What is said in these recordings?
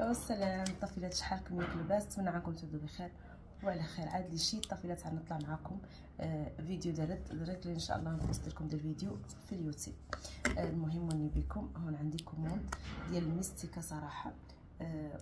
والسلام طفيلات، شحالكم ياك لاباس؟ نتمنى عنكم تبدو بخير وعلى خير. عاد لي شي طفيلات غنطلع معكم فيديو درت ان شاء الله نبوست لكم ديال الفيديو في اليوتيوب. المهم وني بكم هون عندي كوموند ديال الميستيكا صراحه.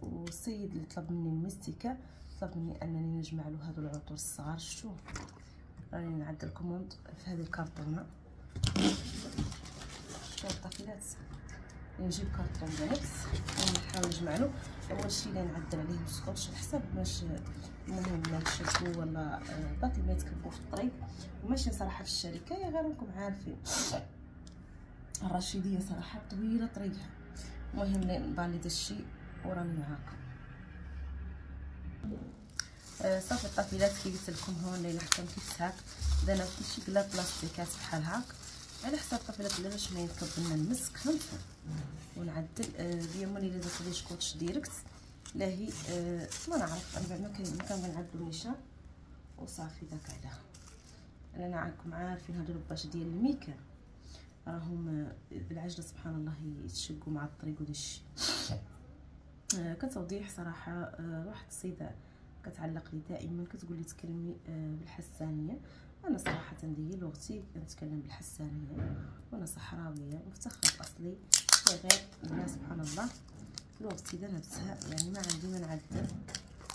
والسيد اللي طلب مني الميستيكا طلب مني انني نجمع له هادو العطور الصغار. شفتوا راني نعدل الكوموند في هذه الكرتونه. شفتوا الطفيلات نجيب كارطون بنفس ونحاول نجمع له. اول شيء اللي نعدل عليه السكوتش على حسب باش المهم ما نشدو ولا باقي ما يتكبوا في الطريق. وماشي صراحه في الشركه يا غير راكم عارفين الرشيديه صراحه طويله طريقها. المهم نبالي دا الشيء وراني معاكم. صافي الطفيلات كي قلت لكم هون اللي حكم كيف هاك درنا كلشي كلا بلاستيكات بحال هاك على حساب الطفيلات باش ما يتكب لنا المسك. فهمتوا؟ ونعدل بيا مولي الا درت لي سكوتش ديريكت لا هي ما نعرف انا ما كنعدلو نيشان وصافي داك عليها. انا راكم عارفين هادو الباش ديال الميكا راهم بالعجله سبحان الله يتشقوا مع الطريق وداكشي. كتوضيح صراحه واحد السيده كتعلق لي دائما كتقول لي تكلمي بالحسانيه. انا صراحه ديال لغتي كنتكلم بالحسانيه وانا صحراويه مفتخره باصلي غير الناس سبحان الله لغتي درتها يعني ما عندي ما نعدل.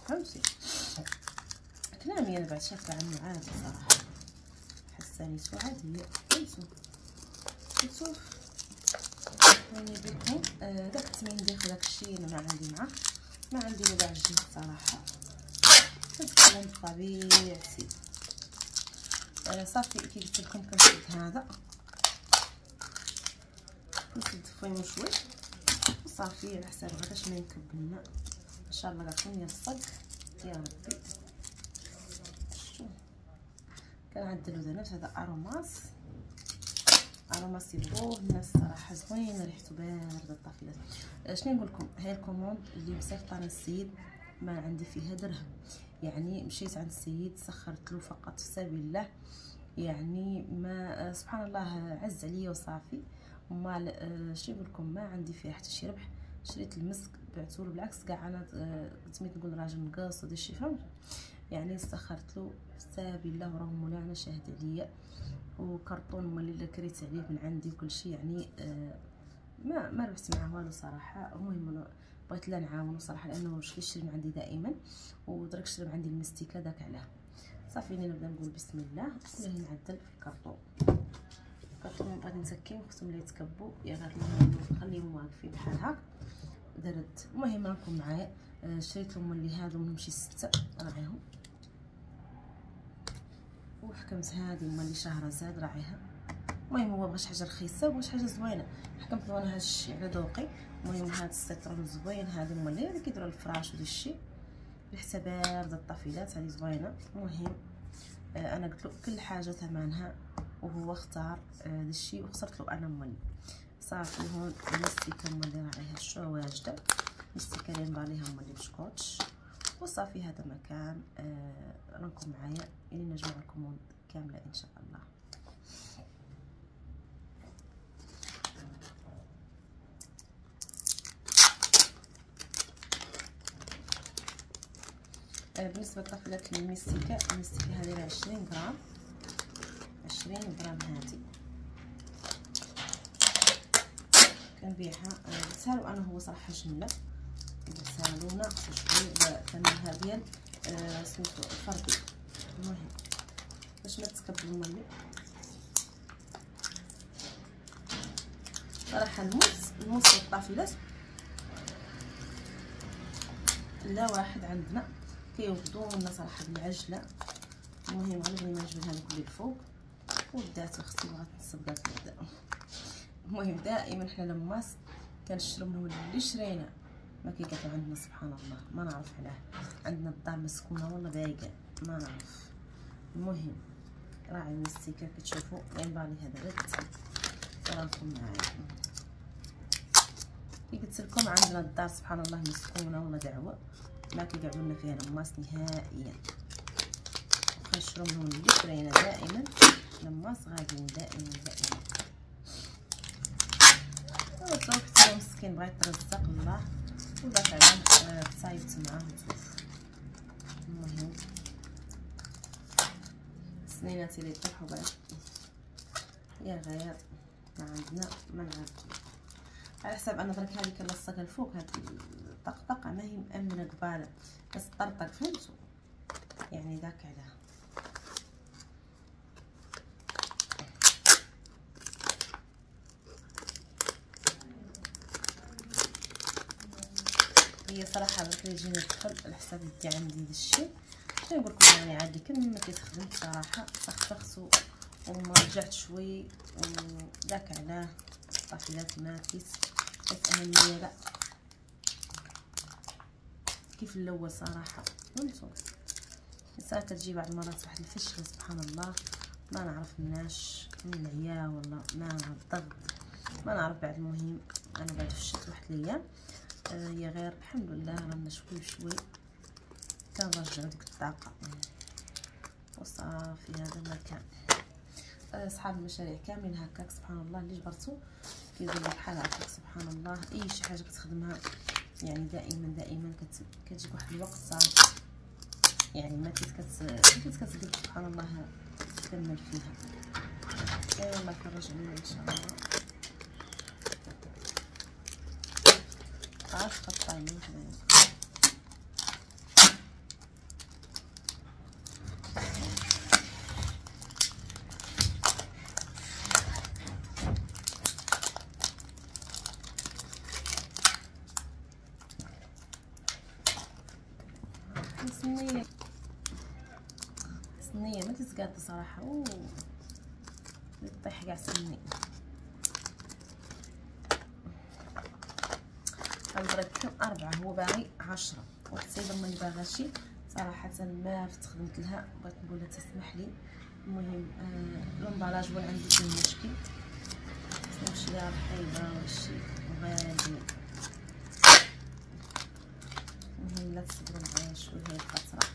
فهمتي كلامي انا بعد شاكه عنه عادي صراحه حسانيته عاديه. شوف هاني بكم داك التمين داخل داكشي انا ما عندي له كاع الجهد صراحه كنتكلم بطبيعتي. صافي كي قلت لكم كنشد هذا نسد فيهم شوي وصافي على حساب غاداش ما ينكب لنا ان شاء الله غتكون يلصق يا ربي. شوف كنعدلو نفس هذا اروماس يبغوه الناس صراحه زوين ريحته بارده الطفيلات. شنو نقول لكم هاي الكوموند اللي مصيفطها السيد ما عندي فيها درهم يعني مشيت عند السيد سخرت له فقط في سبيل الله يعني ما سبحان الله عز عليا وصافي. وما شنو نقول لكم ما عندي فيها حتى شي ربح. شريت المسك بعتو له بالعكس كاع انا سميت نقول راجل نقاص وداك الشيء فهمت يعني سخرت له في سبيل الله وراه مولانا شاهد عليا. وكرطون اللي كريت عليه من عندي وكل شيء يعني ما ربحت معاه والو صراحه. المهم بغيت لا نعاونو صراحه لانه واش كيشري من عندي دائما ودرك شري من عندي المستيكه داك علاه. صافي نبدا نقول بسم الله ولا نعدل في الكرطون. الكرطون بغيت نسكي وختم اللي يتكبوا يا غير نخليهم واقفين بحال هكا درت. المهم راكم معايا شريت لهم اللي هادو منهم شي 6 راعيهم وحكمت هذه هما اللي شهرزاد راعيها. المهم هو بغاش حاجه رخيصه وبغاش حاجه زوينه حكمت له انا هذا الشيء على ذوقي. المهم هاد السيترون زوين هذا هما اللي كيديروا الفراش وداك الشيء ريحتها بارده الطفيلات هذه زوينه. المهم انا قلت له كل حاجه ثمنها وهو اختار هذا الشيء وخسرت له انا مولي. صافي هون المستيكه هما اللي راعيها الشوا واجده المستيكه اللي نباليها هما اللي بسكوتش وصافي. هذا مكان راكم معايا اللي نجمع الكوموند كامله ان شاء الله. بالنسبه لطفيلات المستيكه هذه راه 20 غرام هذه كنبيعها بتسالو انا هو صراحه جمله بتسالو ناقص شويه ثمنها ديال سميتو الفردي. المهم باش ما تكبلوا ملي صراحه الموس الطافيلات لا واحد عندنا كيوضوا لنا صراحه بالعجله. المهم على بلي ما نجبد هذا كله الفوق ودات اختي بغات تصب داك البدا. المهم دائما حنا لماس كنشرو منهم اللي شرينا ما كيقطعوا عندنا سبحان الله ما نعرف علاه. عندنا الدار مسكونه والله بايقه ما نعرف. المهم راعي المستيكه كتشوفوا ينبالي هذا رد راكم معايا كي قلت لكم عندنا الدار سبحان الله مسكونه والله دعوه ما كيقعدوا لنا فيها لماس نهائيا. كنشرو منهم اللي شرينا دائما لماس غاديين دائما وصافي حتى مسكين بغا يترزق الله ودافع عليهم صايبت معاه نشوف. المهم سنيناتي اللي طيحوا بعد يا غير ما عندنا ما نعرفش على حساب انا درك هذيك لاصقه الفوق هاد الطقطقه ما هي مامنه قباله بس طرطق فهمتوا يعني داك عليها. هي صراحه درك اللي يجيني ندخل على حساب يدي عندي هذا الشيء شنو نقول لكم يعني عادي كمل ما كيتخدم صراحه فخفخت وما رجعت شوي وداك علاه طافيلات نافس بس اهميه لا كيف الاول صراحه فهمتوا. الانسان كتجي بعض المرات واحد الفشله سبحان الله ما نعرف مناش من العيا ولا ما الضغط ما نعرف بعد. المهم انا بعد فشلت واحد الايام هي غير الحمد لله رانا شوي بشوي كنرجعو ديك الطاقه وصافي. هذا ما كان اصحاب المشاريع كاملين هكاك سبحان الله اللي جبرتو كيدير لك بحال هكاك سبحان الله. اي شي حاجه كتخدمها يعني دائما كتجيك واحد الوقت صافي يعني ما كتقدر سبحان الله تكمل فيها. اي والله كنرجع ليا ان شاء الله عارف قطعيني هنايا سنية ما تتقاد صراحة يطيح كاع سني. غنضرب 4 هو باغي 10 واحد السيده ملي باغا شي صراحة ما خدمت لها بغيت نقول لها تسمح لي. المهم لومبالاج هو اللي عندي فيه مشكل نمشي لها رحيبة ولا شي غالي. المهم لا تصبروا معايا شويه هي الفترة.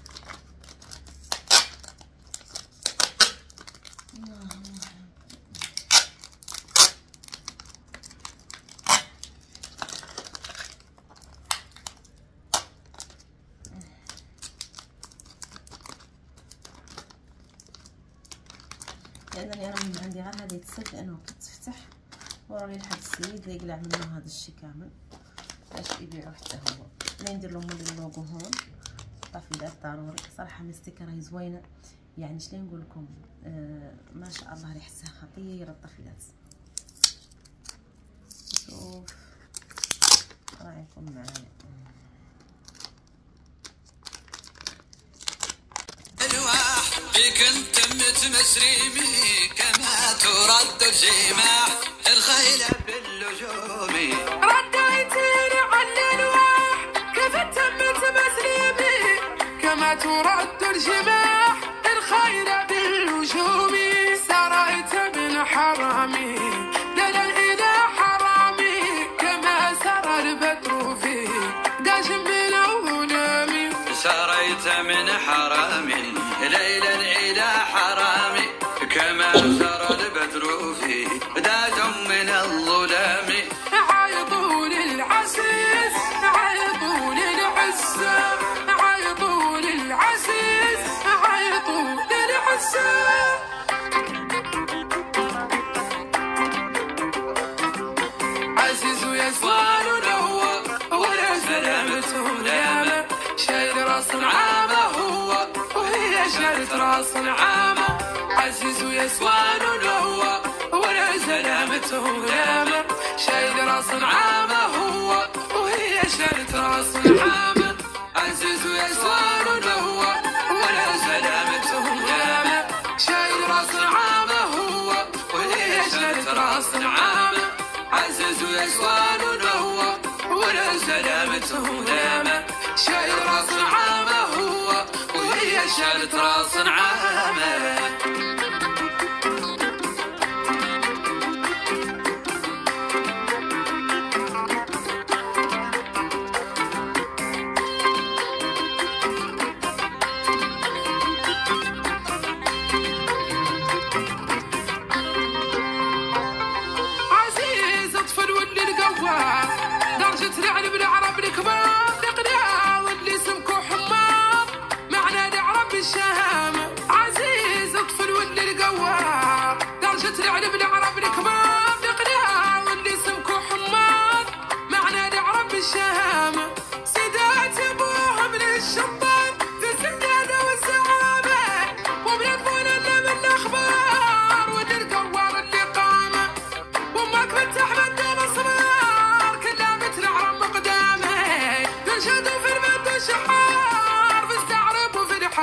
لانني انا من عندي غير هذا السيت لانه كتفتح وراني لحد السيد اللي يقلع منه هذا الشيء كامل باش يبيعوه حتى هو. اللي ندير لهم اللوغو هون طافيلات ضروري صراحه مستيكه راهي زوينه يعني شنو نقول لكم ما شاء الله ريحتها خطيره الطافيلات. شوف رايكم معايا بك انت متمسريمي كما ترد الجماح الخيل باللجوم رديتني على الواح كيف انت متمسريمي كما ترد الجماح الخيل باللجوم سريت من حرامي لا الى حرامي كما سرى البدر في داش من اولامي سريت من حرامي ليلا إلى حرامي كما سرى البدر في داج من الظلام. عيطوا للعزيز عيطوا للعزة عيطوا للعزيز عيطوا للعزة. عزيز يزوال له ولا سلامته لامه شايل راس العامة هو وهي شالت راس العامة. عزيز يسوان له ولا سلامته لامه شايل راس العامة هو وهي شالت راس العامة. عزيز يسوان له ولا سلامته لامه شايل راس العامة هو وهي شالت راس العامة. عزيز يسوان له ولا سلامته لامه شايل راس العامة هو وهي شالت راس العامة. عزيز اطفال ولي القوام درجة العلم العرب الكبار نقنع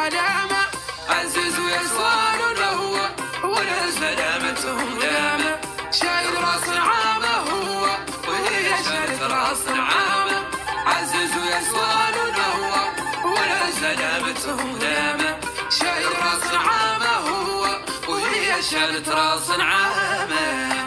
علامة عزيز ويسوان ونهوى ولا سلامتهم لامة شايل راس نعامة هو وهي شالت راس نعامة عزيز ويسوان ونهوى ولا سلامتهم لامة شايل راس نعامة هو وهي شالت راس نعامة.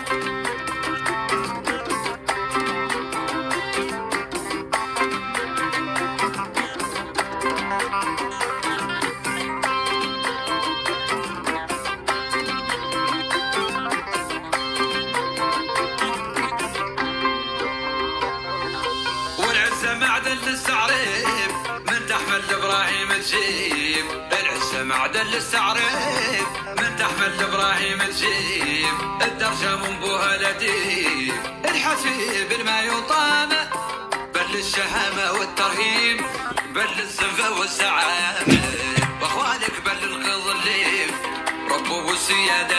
معدن للسعريب من تحمل ابراهيم تجيب العزة معدن للسعريب من تحمل ابراهيم تجيب الدرجة من بوها لديب الحسيب الما يطام بل الشهامة والترهيب بل الزنفة والسعامة واخوانك بل القظليب ربه والسيادة